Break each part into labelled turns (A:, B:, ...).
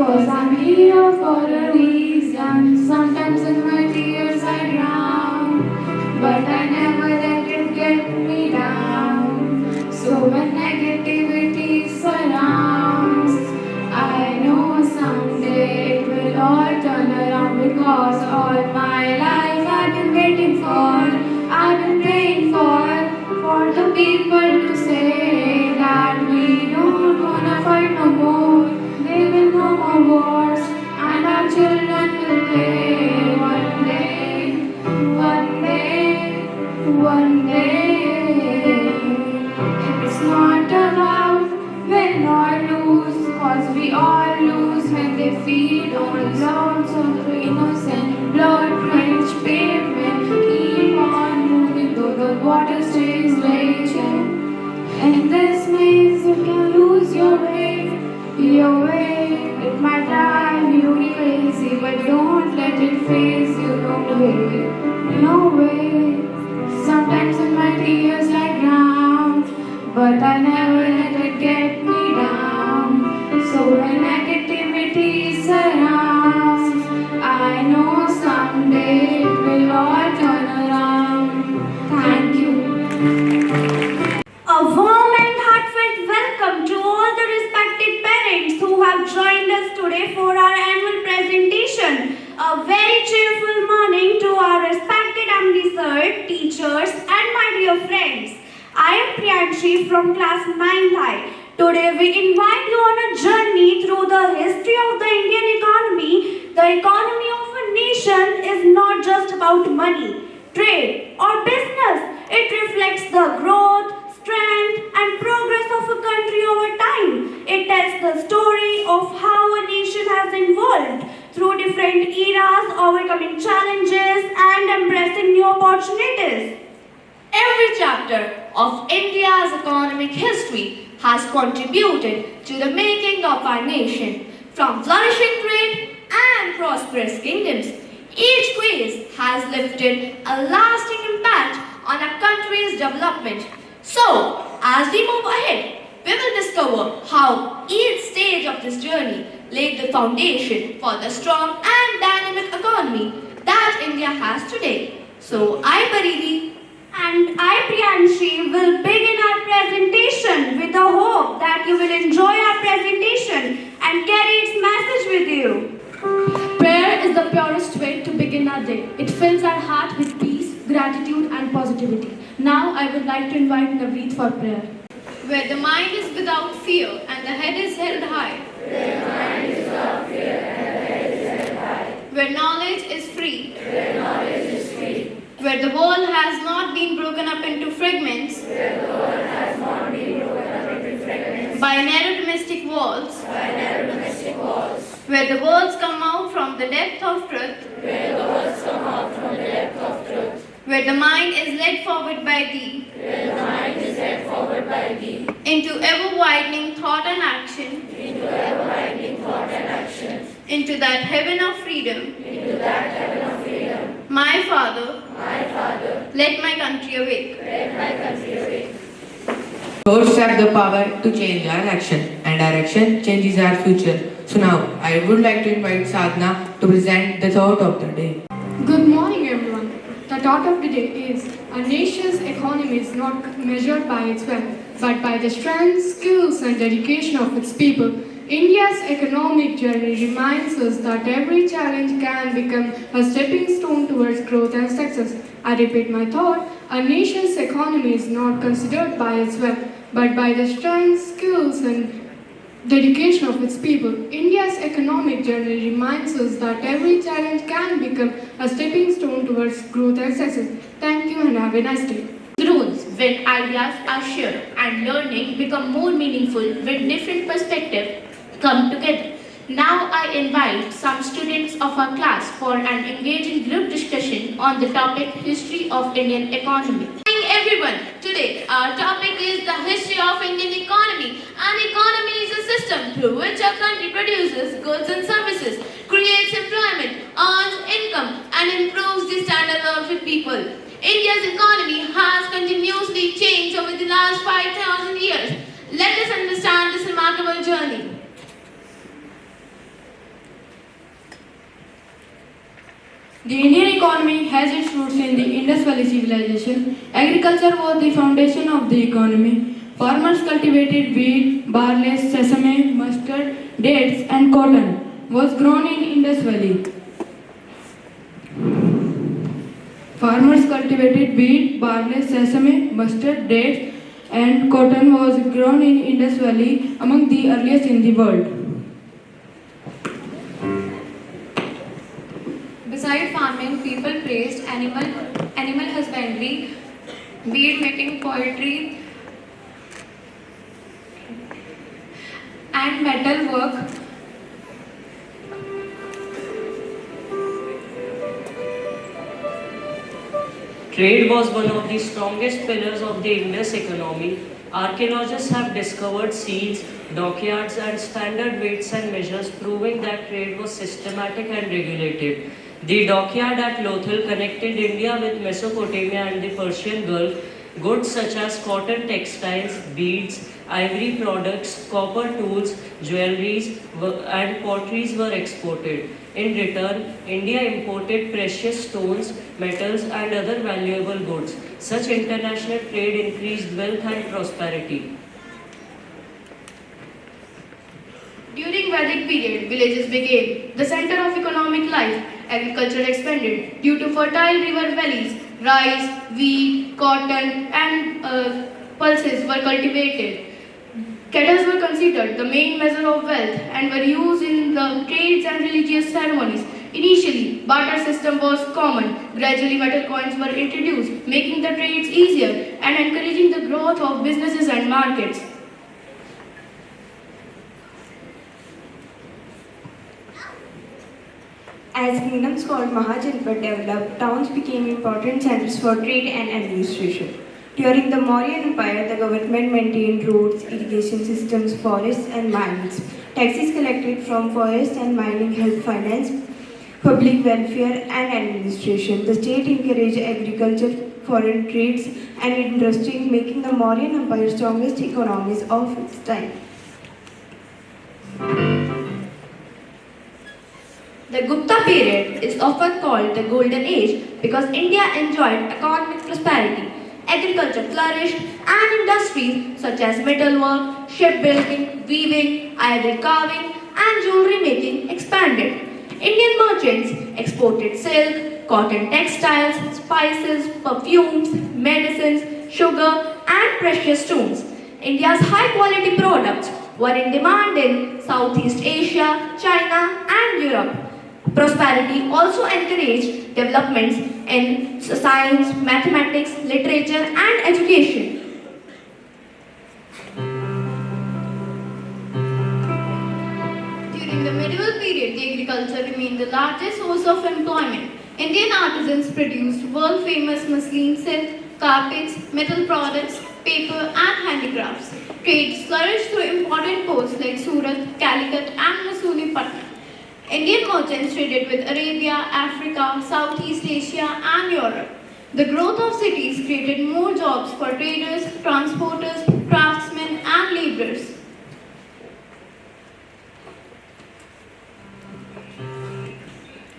A: 'cause I'm here for a reason. Sometimes in my tears I drown, but I never let it get me down. So when negativity surrounds, I know someday it will all turn around, because all my life I've been waiting for, I've been praying for the people to say that we don't wanna fight no more. There will no more wars, and our children will play one day, one day, one day. It's not about win or lose, 'cause we all lose when they feed on lots of innocent blood-drenched pavement. Keep on moving though the water stays raging. In this maze you can lose your way, your way. It might drive you crazy, but don't let it phase you. No way, no way. Sometimes in my tears I drown, but I never let it get me down. So when negativity surrounds, I know someday it will all turn around. Thank you.
B: A warm and heartfelt welcome to all the respected parents who have joined us today for our annual presentation. A very cheerful morning to our respected MD sir, teachers and my dear friends. I am Priyanshi from class 9th I. Today we invite you on a journey through the history of the Indian economy. The economy of a nation is not just about money, trade or business. It reflects the growth, strength and progress of a country over time. It tells the story of how a nation has evolved through different eras, overcoming challenges and embracing new opportunities.
C: Every chapter of India's economic history has contributed to the making of our nation, from flourishing trade and prosperous kingdoms. Each phase has lifted a lasting impact on our country's development. So, as we move ahead, we will discover how each stage of this journey laid the foundation for the strong and dynamic economy that India has today. So, I, Paridi,
B: And I, Priyanshi, will begin our presentation with the hope that you will enjoy our presentation and carry its message with you.
D: Prayer is the purest way to begin our day. It fills our heart with peace, gratitude and positivity. Now I would like to invite Navreet for prayer.
C: where the mind is without fear and the head is held high.
A: Where the mind is without fear and the head is held high.
C: Where knowledge is free.
A: Where knowledge is free.
C: Where the world has not been broken up into fragments.
A: Where the world has not been broken up into fragments.
C: By narrow domestic walls.
A: By narrow domestic walls.
C: Where the words come out from the depth of truth.
A: Where the words come out from the depth of truth.
C: Where the mind is led forward by thee.
A: Where the mind is led forward by thee.
C: Into ever-widening thought and action.
A: Into ever-widening thought and action.
C: Into that heaven of freedom.
A: Into that heaven of freedom.
C: My Father, let my country awake.
A: Let my country awake.
E: Votes have the power to change our action, and our action changes our future. So now, I would like to invite Sadhna to present the thought of the day.
D: Good morning, everyone. The thought of the day is, a nation's economy is not measured by its wealth, but by the strength, skills and dedication of its people. India's economic journey reminds us that every challenge can become a stepping stone towards growth and success. I repeat my thought, a nation's economy is not considered by its wealth, but by the strength, skills and dedication of its people. India's economic journey reminds us that every challenge can become a stepping stone towards growth and success. Thank you and have a nice day.
F: Grows when ideas are shared and learning become more meaningful when different perspectives come together. Now I invite some students of our class for an engaging group discussion on the topic History of Indian Economy.
C: Good morning, everyone. Today our topic is the history of Indian economy. An economy is a system through which a country produces goods and services, creates employment, earns income and improves the standard of the people. India's economy has continuously changed over the last 5,000 years. Let us understand this remarkable journey.
D: The Indian economy has its roots in the Indus Valley civilization. Agriculture was the foundation of the economy. Farmers cultivated wheat, barley, sesame, mustard, dates, and cotton was grown in Indus Valley. Farmers cultivated wheat, barley, sesame, mustard, dates, and cotton was grown in Indus Valley, among the earliest in the world.
A: Beside farming, people praised animal husbandry, bead making, poetry, and metal work.
G: Trade was one of the strongest pillars of the Indus economy. Archaeologists have discovered seals, dockyards, and standard weights and measures proving that trade was systematic and regulated. The dockyard at Lothal connected India with Mesopotamia and the Persian Gulf. Goods such as cotton textiles, beads, ivory products, copper tools, jewelries, and potteries were exported. In return, India imported precious stones, metals, and other valuable goods. Such international trade increased wealth and prosperity.
C: During Vedic period, villages became the center of economic life. Agriculture expanded due to fertile river valleys. Rice, wheat, cotton, and pulses were cultivated. Cattle were considered the main measure of wealth and were used in the trades and religious ceremonies. Initially, barter system was common. Gradually, metal coins were introduced, making the trades easier and encouraging the growth of businesses and markets.
B: As kingdoms called Mahajanpat developed, towns became important centers for trade and administration. During the Mauryan Empire, the government maintained roads, irrigation systems, forests, and mines. Taxes collected from forest and mining helped finance public welfare and administration. The state encouraged agriculture, foreign trades, and industry, making the Mauryan Empire strongest economies of its time.
C: The Gupta period is often called the Golden Age because India enjoyed economic prosperity. Agriculture flourished and industries such as metalwork, shipbuilding, weaving, ivory carving, and jewelry making expanded. Indian merchants exported silk, cotton textiles, spices, perfumes, medicines, sugar, and precious stones. India's high-quality products were in demand in Southeast Asia, China, and Europe. Prosperity also encouraged developments in science, mathematics, literature, and education. During the medieval period, the agriculture remained the largest source of employment. Indian artisans produced world-famous muslin, silk, carpets, metal products, paper, and handicrafts. Trade flourished through important ports like Surat, Calicut, and Masulipatam. Indian merchants traded with Arabia, Africa, Southeast Asia, and Europe. The growth of cities created more jobs for traders, transporters, craftsmen, and laborers.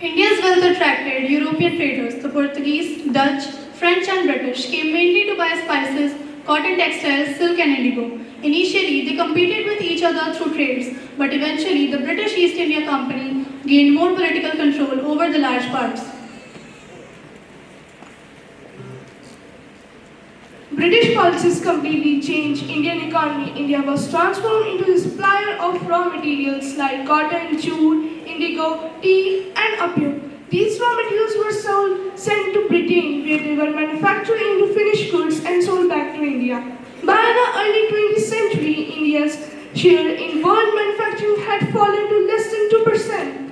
D: India's wealth attracted European traders. The Portuguese, Dutch, French, and British came mainly to buy spices, cotton textiles, silk, and indigo. Initially, they competed with each other through trades, but eventually the British East India Company gained more political control over the large parts.
H: British policies completely changed Indian economy. India was transformed into a supplier of raw materials like cotton, jute, indigo, tea, and opium. These raw materials were sent to Britain, where they were manufactured into finished goods and sold back to India. By the early 20th century, India's share in world manufacturing had fallen to less than 2%.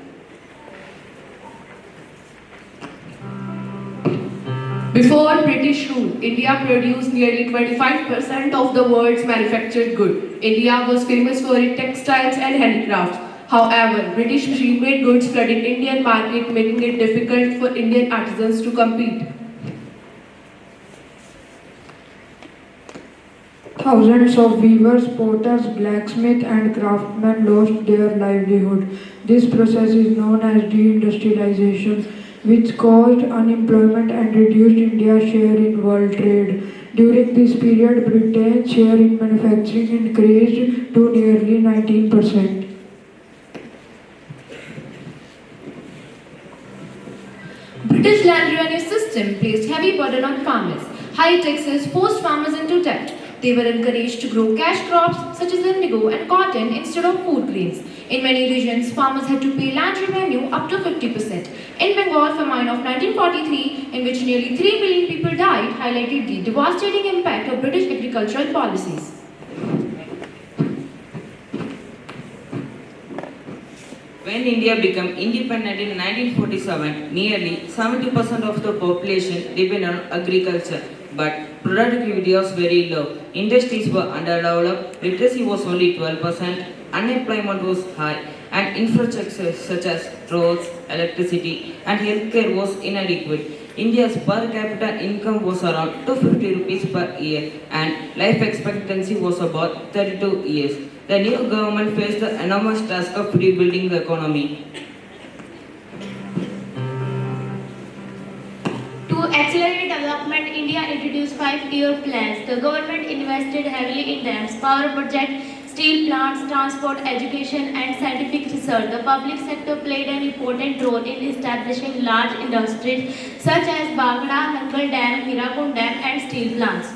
I: Before British rule, India produced nearly 25% of the world's manufactured good. India was famous for its textiles and handicrafts. However, British machine-made goods flooded Indian market, making it difficult for Indian artisans to compete.
J: Thousands of weavers, potters, blacksmiths, and craftsmen lost their livelihood. This process is known as deindustrialization. which caused unemployment and reduced India's share in world trade. During this period, Britain's share in manufacturing increased to nearly 19%.
K: British land revenue system placed heavy burden on farmers. High taxes forced farmers into debt. They were encouraged to grow cash crops such as indigo and cotton instead of food grains. In many regions, farmers had to pay land revenue up to 50%. In Bengal, famine of 1943, in which nearly 3 million people died, highlighted the devastating impact of British agricultural policies.
L: When India became independent in 1947, nearly 70% of the population depended on agriculture, but productivity was very low. Industries were underdeveloped, literacy was only 12%, unemployment was high, and infrastructure such as roads, electricity, and healthcare was inadequate. India's per capita income was around 250 rupees per year, and life expectancy was about 32 years. The new government faced the enormous task of rebuilding the economy.
F: To accelerate development, India introduced 5-year plans. The government invested heavily in dams, power projects, steel plants, transport, education, and scientific research. The public sector played an important role in establishing large industries such as Bhakra, Nangal Dam, Hirakund Dam, and steel plants.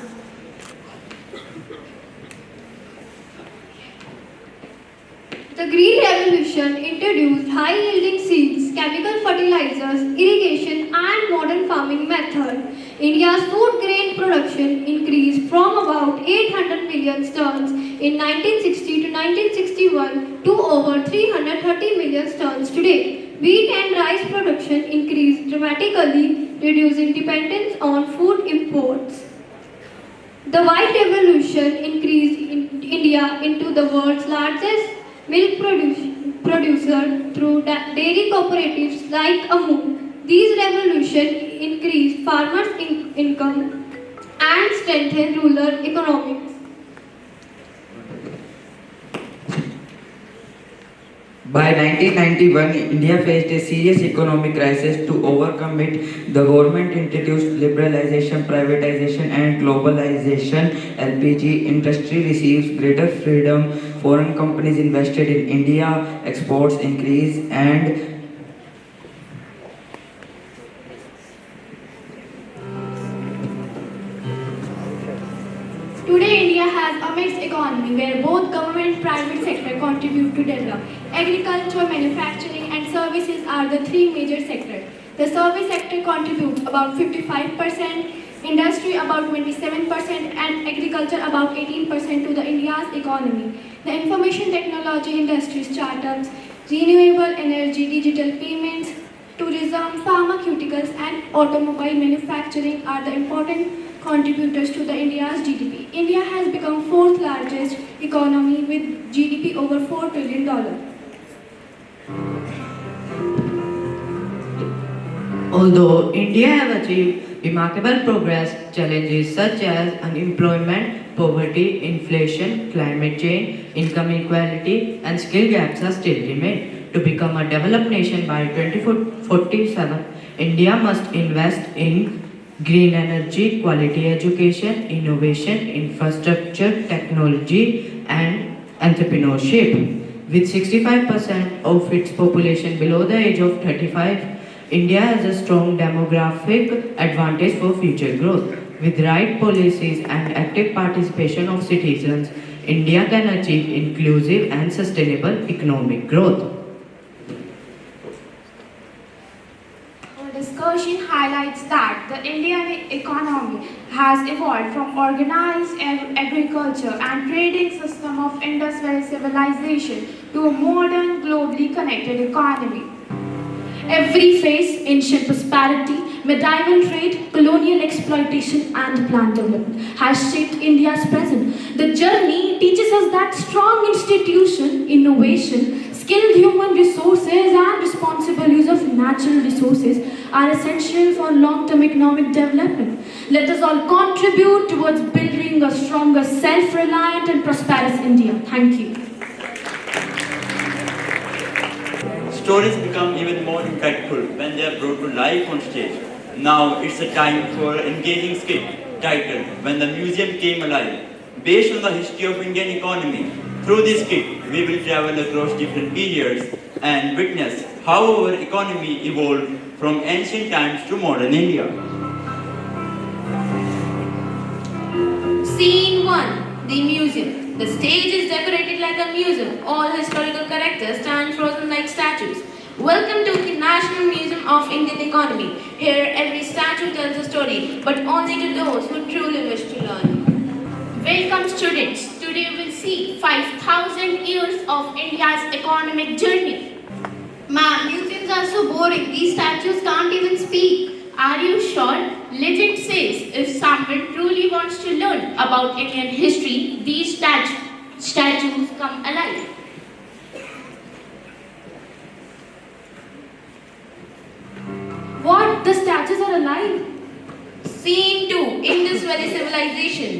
B: The Green Revolution introduced high-yielding seeds, chemical fertilizers, irrigation, and modern farming methods. India's food grain production increased from about 800 million tons in 1960 to 1961 to over 330 million tons today. Wheat and rice production increased dramatically, reducing dependence on food imports. The White Revolution increased India into the world's largest milk producer through dairy cooperatives like Amul. These revolutions increased farmers' income and strengthened rural economics.
M: By 1991, India faced a serious economic crisis. To overcome it, the government introduced liberalization, privatization and globalization. LPG industry receives greater freedom. Foreign companies invested in India, exports increased and
B: Today, India has a mixed economy where both government and private sector contribute to develop. Agriculture, manufacturing, and services are the three major sectors. The service sector contributes about 55%, industry about 27%, and agriculture about 18% to the India's economy. The information technology industry, startups, renewable energy, digital payments, tourism, pharmaceuticals, and automobile manufacturing are the important contributors to the India's GDP. India has become fourth largest economy with GDP over $4 trillion.
E: Although India has achieved remarkable progress, challenges such as unemployment, poverty, inflation, climate change, income inequality, and skill gaps are still remain. To become a developed nation by 2047, India must invest in green energy, quality education, innovation, infrastructure, technology, and entrepreneurship. With 65% of its population below the age of 35, India has a strong demographic advantage for future growth. With right policies and active participation of citizens, India can achieve inclusive and sustainable economic growth.
B: Our discussion highlights that the Indian economy has evolved from organized agriculture and trading system of Indus Valley civilization to a modern, globally connected economy.
N: Every phase, ancient prosperity, medieval trade, colonial exploitation and planned development has shaped India's present. The journey teaches us that strong institution, innovation, skilled human resources and responsible use of natural resources are essential for long-term economic development. Let us all contribute towards building a stronger, self-reliant and prosperous India. Thank you.
O: stories become even more impactful when they are brought to life on stage. Now it's a time for an engaging skit titled When the Museum Came Alive. Based on the history of Indian economy, through this skit we will travel across different periods and witness how our economy evolved from ancient times to modern India.
C: Scene 1. The museum. The stage is decorated like a museum. All historical characters stand frozen like statues. Welcome to the National Museum of Indian Economy. Here every statue tells a story, but only to those who truly wish to learn.
F: Welcome students. Today we will see 5,000 years of India's economic journey.
C: Ma'am, museums are so boring. These statues can't even speak.
F: Are you sure? Legend says if someone truly wants to learn about Indian history, these statues come alive.
N: What? The statues are alive?
C: Scene 2. Indus Valley Civilization.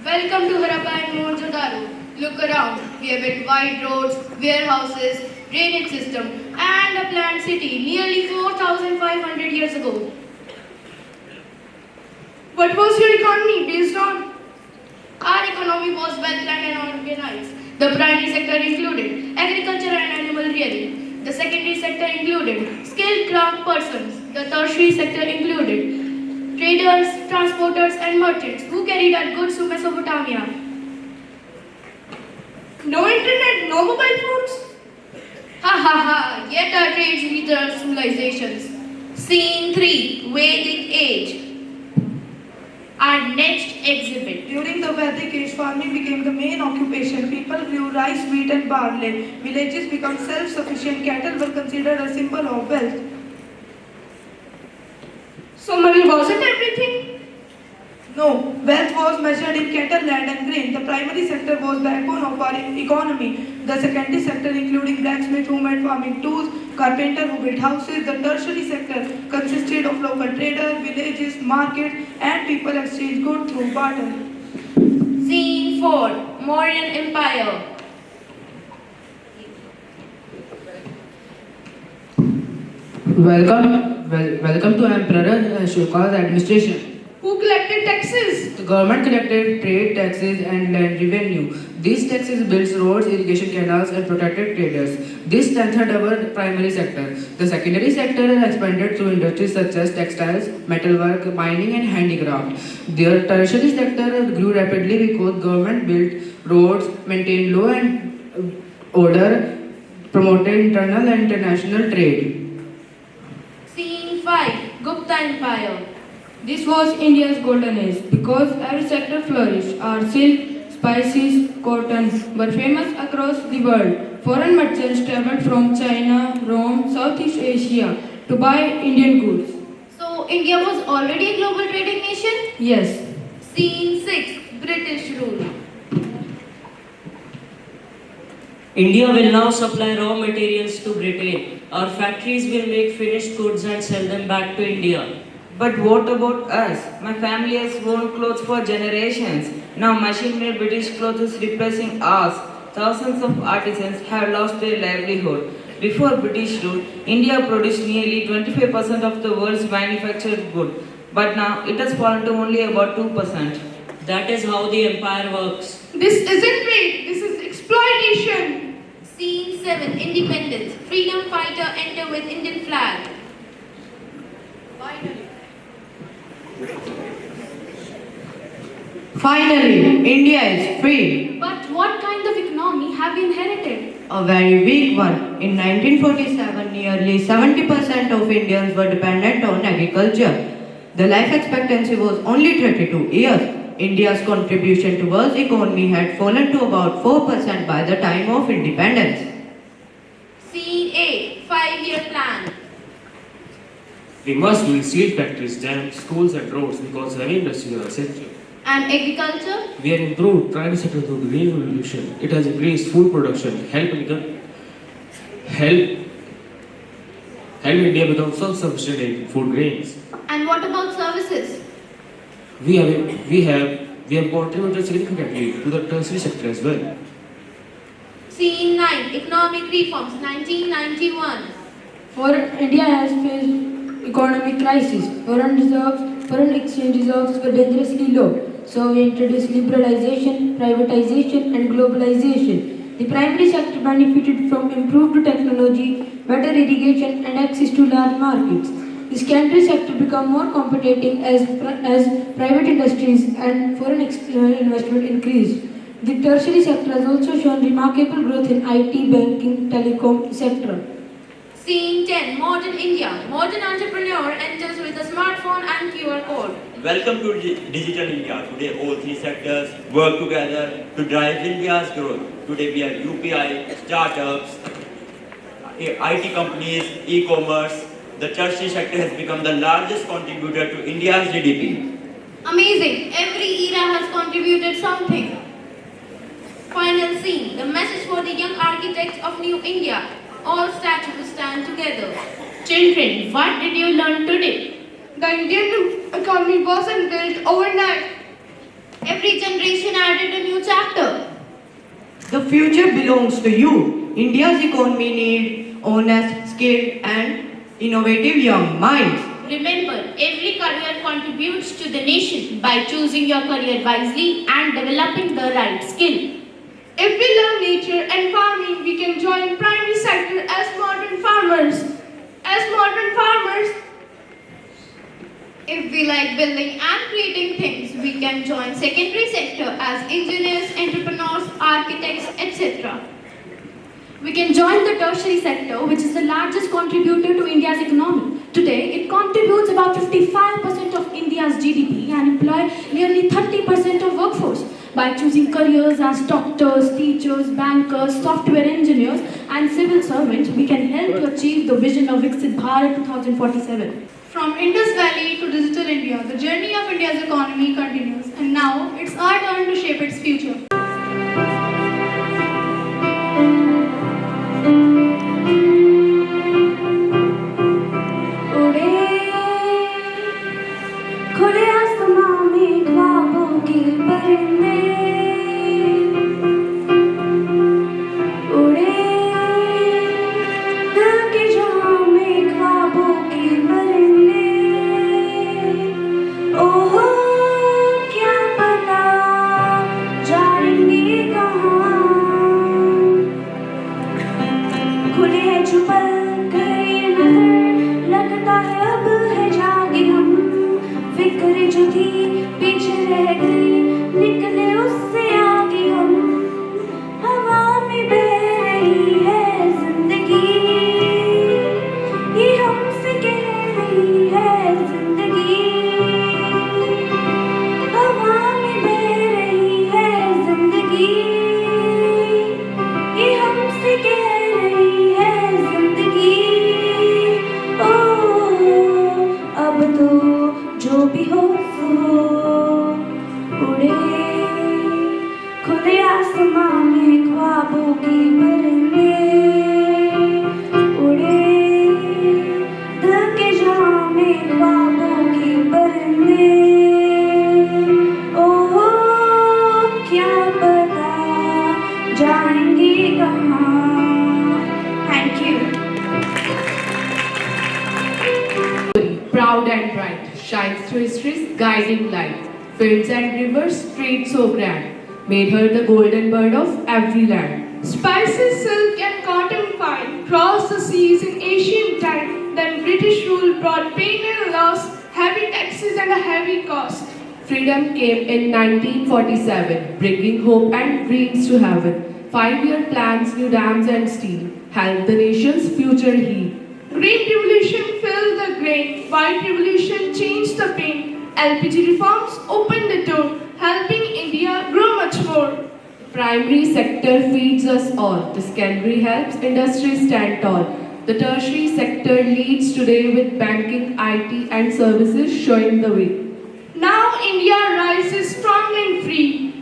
P: Welcome to Harappa and Mohenjo-daro. Look around. We have built wide roads, warehouses, drainage system, and a planned city nearly 4,500 years ago.
H: What was your economy based on?
P: Our economy was well planned and organized. The primary sector included agriculture and animal rearing. The secondary sector included skilled craft persons. The tertiary sector included traders, transporters, and merchants who carried our goods to Mesopotamia.
H: No internet, no mobile phones?
P: Ha ha ha, yet our trades lead our civilizations.
C: Scene 3. Vedic Age.
F: Our next exhibit.
H: During the Vedic age, farming became the main occupation. People grew rice, wheat and barley. Villages became self-sufficient. Cattle were considered a symbol of wealth. So money wasn't everything? No, wealth was measured in cattle, land and grain. The primary sector was backbone of our economy. The secondary sector including blacksmith who made farming tools, carpenter who built houses. The tertiary sector consisted of local traders, villages, markets and people exchanged goods through barter.
C: Scene 4. Mauryan Empire.
E: Welcome to Emperor Ashoka's administration.
H: Who collected taxes?
E: The government collected trade taxes and land revenue. These taxes built roads, irrigation canals and protected traders. This strengthened our primary sector. The secondary sector expanded through industries such as textiles, metalwork, mining and handicraft. The tertiary sector grew rapidly because government built roads, maintained law and order, promoted internal and international trade.
C: Scene 5. Gupta Empire.
J: This was India's golden age because every sector flourished. Our silk, spices, cotton were famous across the world. Foreign merchants traveled from China, Rome, Southeast Asia to buy Indian goods.
C: So India was already a global trading nation?
J: Yes.
C: Scene 6. British rule.
G: India will now supply raw materials to Britain. Our factories will make finished goods and sell them back to India.
L: But what about us? My family has worn clothes for generations. Now machine-made British clothes is replacing ours. Thousands of artisans have lost their livelihood. Before British rule, India produced nearly 25% of the world's manufactured goods. But now it has fallen to only about 2%.
G: That is how the empire works.
H: This isn't trade, this is exploitation.
C: Scene 7. Independence. Freedom fighter enter with Indian flag.
E: Finally, India is free.
N: But what kind of economy have we inherited?
E: A very weak one. In 1947, nearly 70% of Indians were dependent on agriculture. The life expectancy was only 32 years. India's contribution towards economy had fallen to about 4% by the time of independence.
C: Scene 8. 5-year plan.
Q: We must build steel factories, dams, schools and roads because heavy industries are essential.
C: And agriculture?
Q: We have improved primary sector through the green revolution. It has increased food production, helped India become self-sufficient in food grains.
C: And what about services?
Q: We have contributed significantly to the tertiary sector as well.
C: Scene 9. Economic reforms 1991.
J: India has faced economic crisis. Foreign exchange reserves were dangerously low. So we introduced liberalization, privatization and globalization. The primary sector benefited from improved technology, better irrigation and access to large markets. The secondary sector became more competitive as private industries and foreign investment increased. The tertiary sector has also shown remarkable growth in IT, banking, telecom, etc.
C: Scene 10. Modern India. Modern entrepreneur enters with a smartphone and QR code.
O: Welcome to Digital India. Today all three sectors work together to drive India's growth. Today we have UPI, startups, IT companies, e-commerce. The tertiary sector has become the largest contributor to India's GDP.
C: Amazing. Every era has contributed something. Final scene. The message for the young architects of New India. All statues stand together.
F: Children, what did you learn today?
H: The Indian economy wasn't built overnight.
C: Every generation added a new chapter.
E: The future belongs to you. India's economy needs honest, skilled and innovative young minds.
F: Remember, every career contributes to the nation by choosing your career wisely and developing the right skill.
H: If we love nature and farming, we can join primary sector as modern farmers.
C: If we like building and creating things, we can join secondary sector as engineers, entrepreneurs, architects, etc.
N: We can join the tertiary sector, which is the largest contributor to India's economy. Today, it contributes about 55% of India's GDP and employs nearly 30% of workforce. By choosing careers as doctors, teachers, bankers, software engineers, and civil servants, we can help to achieve the vision of Viksit Bharat 2047.
A: From Indus Valley to Digital India, the journey of India's economy continues, and now it's our turn to shape its future.
B: खुले आसमां में ख्वाबों के परिंदे उड़े, दिल के जहां में ख्वाबों के परिंदे। ओह क्या पता जाएंगे कहाँ, खुले है छुपल गए नजर, लगता है अब है जागे हम। फिक्र जो थी पीछे रह गई, निकले उससे आगे हम। हवा में बह रही है जिंदगी, ये हमसे कह रही है जिंदगी। हवा में बह रही है जिंदगी, ये हमसे कह रही है जिंदगी। ओ अब तो जो भी हो सो उड़े, खुले आसमां में ख्वाबों के परिंदे उड़े, दिल के जहां में ख्वाबों के परिंदे। ओह क्या पता जाएंगे कहाँ। Thank you.
I: Proud and bright, shines through history's guiding light. Fields and rivers, streets so grand, made her the golden bird of every land.
H: Spices, silk and cotton fine crossed the seas in ancient time. Then British rule brought pain and loss, heavy taxes and a heavy cost.
I: Freedom came in 1947, bringing hope and dreams to heaven. 5-year plans, new dams and steel, helped the nation's future heal.
H: Green revolution filled the grain, white revolution changed the pain. LPG reforms opened the door, helping India grow much more.
I: Primary sector feeds us all. The secondary helps industry stand tall. The tertiary sector leads today with banking, IT and services showing the way.
H: Now India rises strong and free.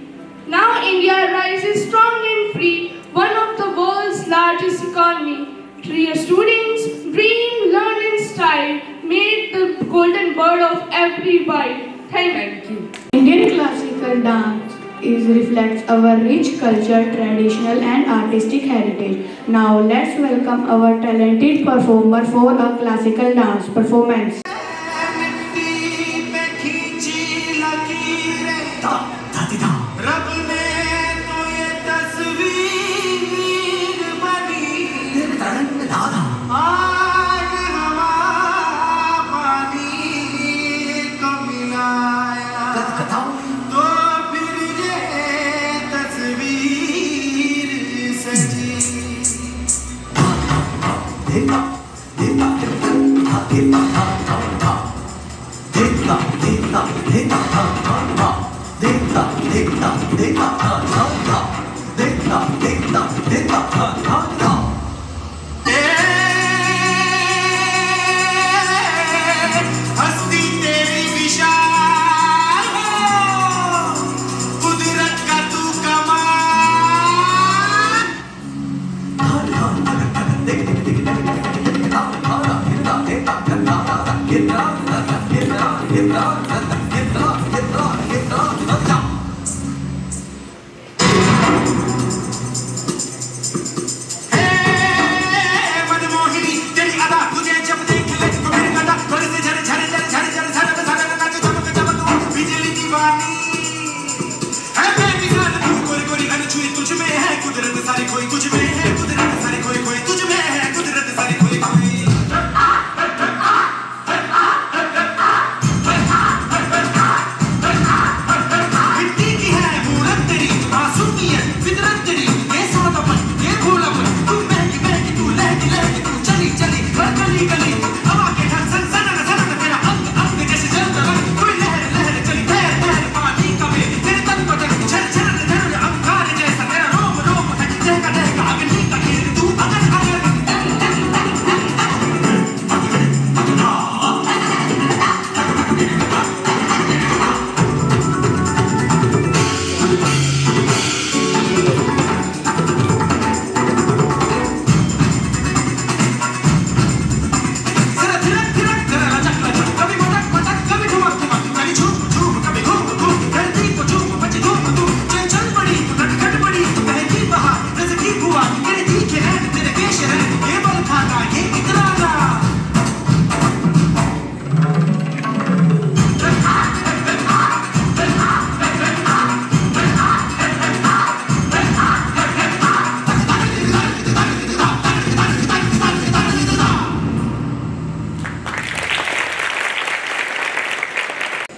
H: Now India rises strong and free, one of the world's largest economy. Dear students, dream, learn and style, made the golden bird of every bite. Thank you.
A: Indian classical dance
R: reflects our rich culture, traditional and artistic heritage. Now let's welcome our talented performer for a classical dance performance.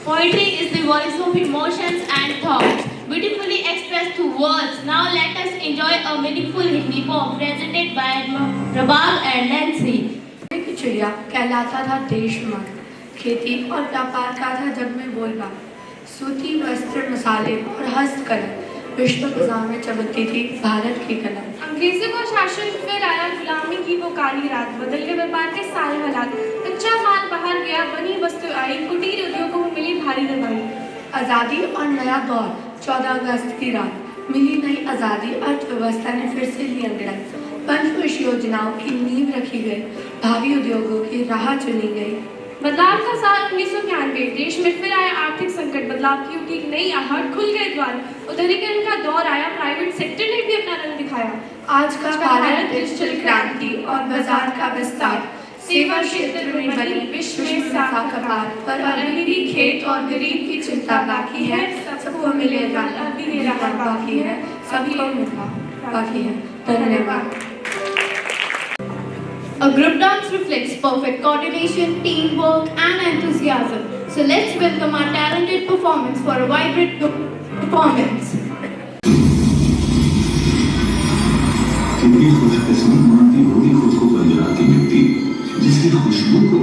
F: Poetry is the voice of emotions and thoughts, beautifully expressed through words. Now let us enjoy a meaningful Hindi poem presented by Prabal and Nancy.
D: एक चिड़िया कहलाता था देश मर्द, खेती और व्यापार का था जग में बोलबाला, सूती वस्त्र मसाले और हस्तकला, विश्व बाजार में चमकती थी भारत की कला।
B: अंग्रेजों का शासन फिर आया, गुलामी की वो काली रात, बदल के व्यापार के सारे हालात, कच्चा माल बाहर गया, बनी वस्तु आई, कुटीर उद्योगों को मिली भारी दवाई।
D: आज़ादी और नया दौर, 14 अगस्त की रात, मिली नई आज़ादी, अर्थव्यवस्था ने फिर से ली अंगड़ाई, पंचवर्षीय योजनाओं की नींव रखी गई, भावी उद्योगों की राह चुनी गई।
B: बदलाव का साल 1991, देश में फिर आया आर्थिक संकट, बदलाव की उठी एक नई आहट, खुल गए द्वार, उदारीकरण का दौर आया, प्राइवेट सेक्टर ने भी अपना रंग दिखाया।
D: आज का भारत डिजिटल क्रांति और बाजार का विस्तार, सेवा क्षेत्र में बनी विश्व में साखा कपार, पर अभी भी खेत और गरीब की चिंता बाकी है, सबको मिलेगा अभी भी रहा बाकी है, सबको मिलना बाकी है। धन्यवाद।
C: A group dance reflects perfect coordination, teamwork and enthusiasm. So let's welcome our talented performance for a vibrant performance.
S: कितनी खुशकिस्मत मानती होगी खुद को पंजराती व्यक्ति जिसकी खुशबू को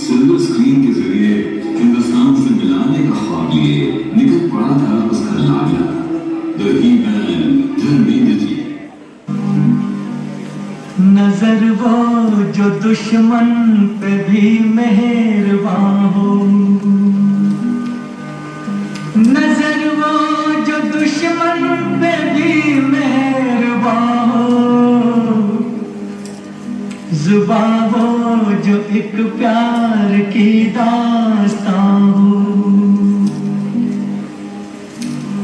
S: सिल्वर स्क्रीन के जरिए हिंदुस्तान से मिलाने का ख्वाब लिए निकल पड़ा था उसका लाडला धर्मेंद्र जी।
T: नजर वो जो दुश्मन पे भी मेहरबान हो, नजर वो जो दुश्मन पे भी मेहरबान हो, जुबान वो जो एक प्यार की दास्तां हो,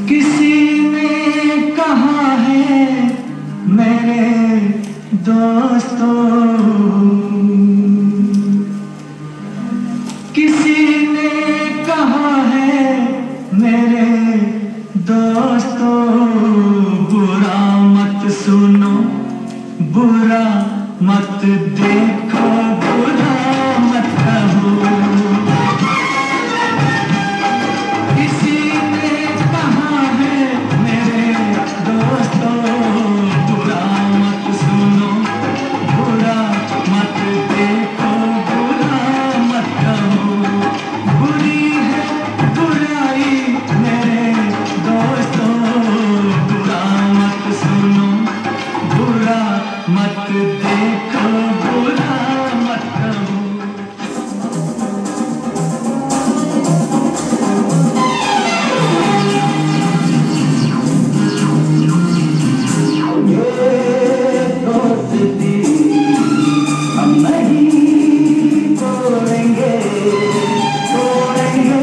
T: किसी कहा है मेरे दोस्तों, किसी ने कहा है मेरे दोस्तों, बुरा मत सुनो, बुरा मत देखो, बुरा मत कहो। किसी ने कहा है मेरे दोस्तों, बुरा मत सुनो, बुरा मत देखो, बुरा मत कहो। बुरी है बुराई मेरे दोस्तों, बुरा मत सुनो, बुरा मत देखो, बुरा मत कहो। ये दोस्ती हम नहीं तोड़ेंगे, तोड़ेंगे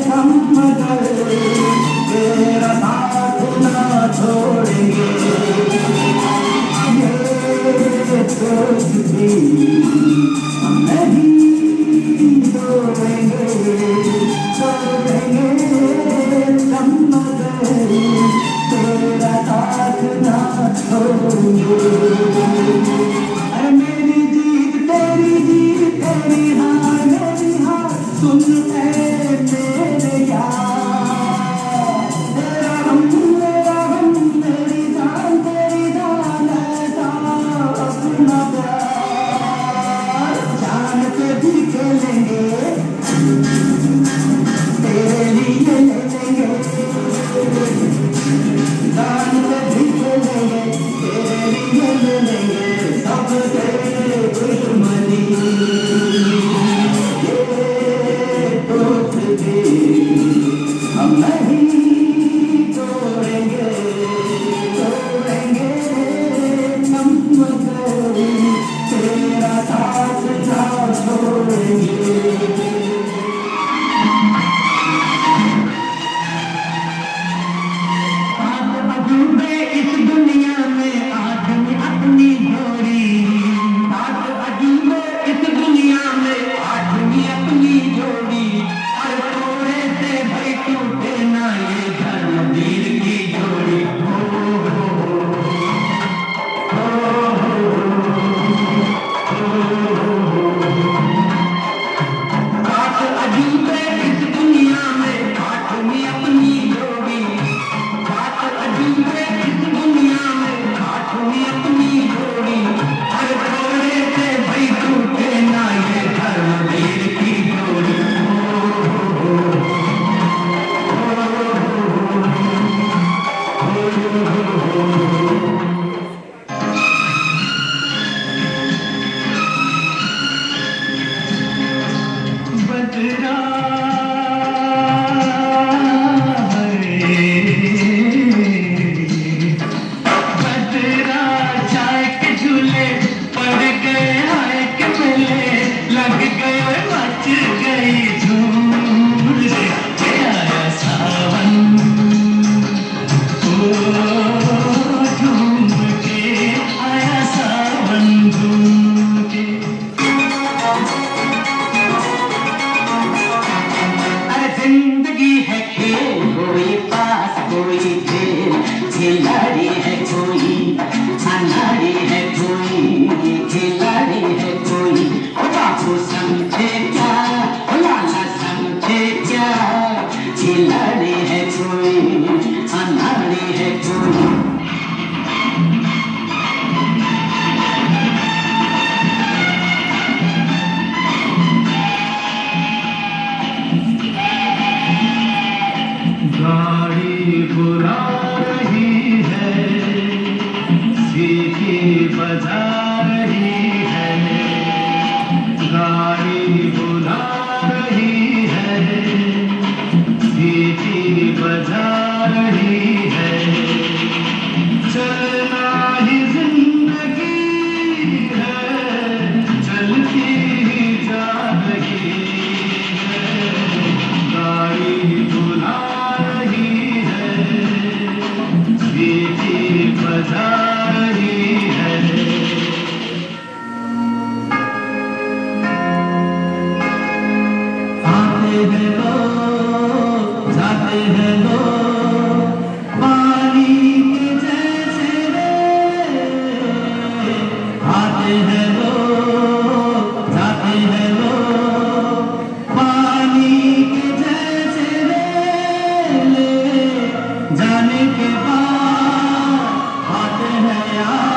T: हम मगर तेरा साथ ना छोड़ेंगे। ये दोस्ती हम नहीं तोड़ेंगे, तोड़ेंगे हम मगर तेरा साथ ना छोड़ेंगे। अरे मेरी जीत तेरी जीत, तेरी हार मेरी हार, सुन ऐ मेरे यार। तेरा हम मेरी जान तेरी जान, ऐसा अपना प्यार। जान पे भी खेलेंगे, तेरे लिए लेंगे, जान पे भी खेलेंगे, तेरे लिए के बाद आते हैं यार